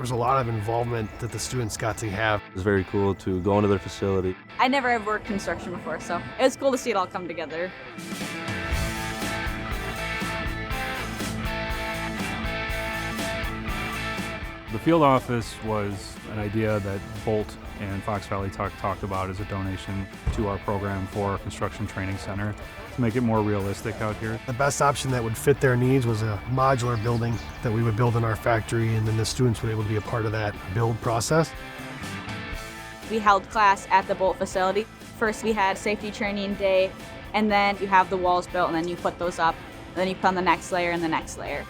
There's a lot of involvement that the students got to have. It's very cool to go into their facility. I never have worked construction before, so it was cool to see it all come together. The field office was an idea that Boldt and Fox Valley talked about as a donation to our program for our construction training center to make it more realistic out here. The best option that would fit their needs was a modular building that we would build in our factory, and then the students would be able to be a part of that build process. We held class at the Boldt facility. First we had safety training day, and then you have the walls built, and then you put those up, and then you put on the next layer and the next layer.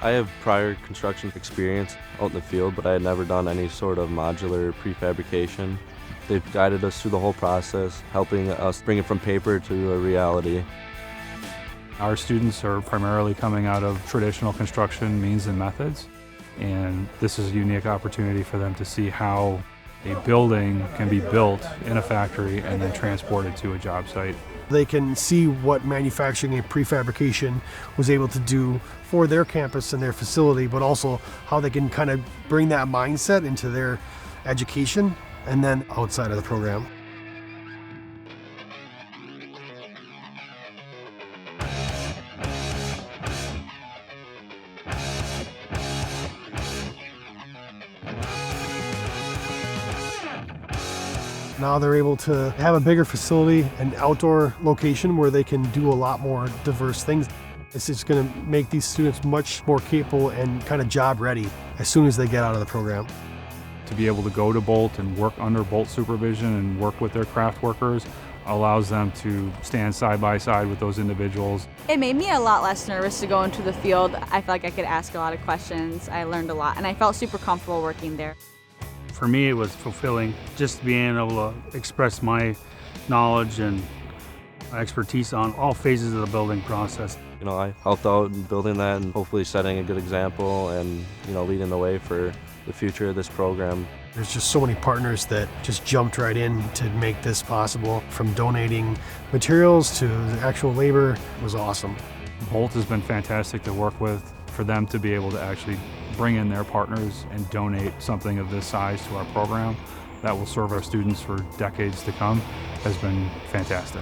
I have prior construction experience out in the field, but I had never done any sort of modular prefabrication. They've guided us through the whole process, helping us bring it from paper to a reality. Our students are primarily coming out of traditional construction means and methods, and this is a unique opportunity for them to see how a building can be built in a factory and then transported to a job site. They can see what manufacturing and prefabrication was able to do for their campus and their facility, but also how they can kind of bring that mindset into their education and then outside of the program. Now they're able to have a bigger facility, an outdoor location where they can do a lot more diverse things. It's just going to make these students much more capable and kind of job ready as soon as they get out of the program. To be able to go to Boldt and work under Boldt supervision and work with their craft workers allows them to stand side by side with those individuals. It made me a lot less nervous to go into the field. I felt like I could ask a lot of questions. I learned a lot, and I felt super comfortable working there. For me, it was fulfilling just being able to express my knowledge and expertise on all phases of the building process. You know, I helped out in building that and hopefully setting a good example and, leading the way for the future of this program. There's just so many partners that just jumped right in to make this possible. From donating materials to the actual labor, it was awesome. Boldt has been fantastic to work with. For them to be able to actually bring in their partners and donate something of this size to our program that will serve our students for decades to come has been fantastic.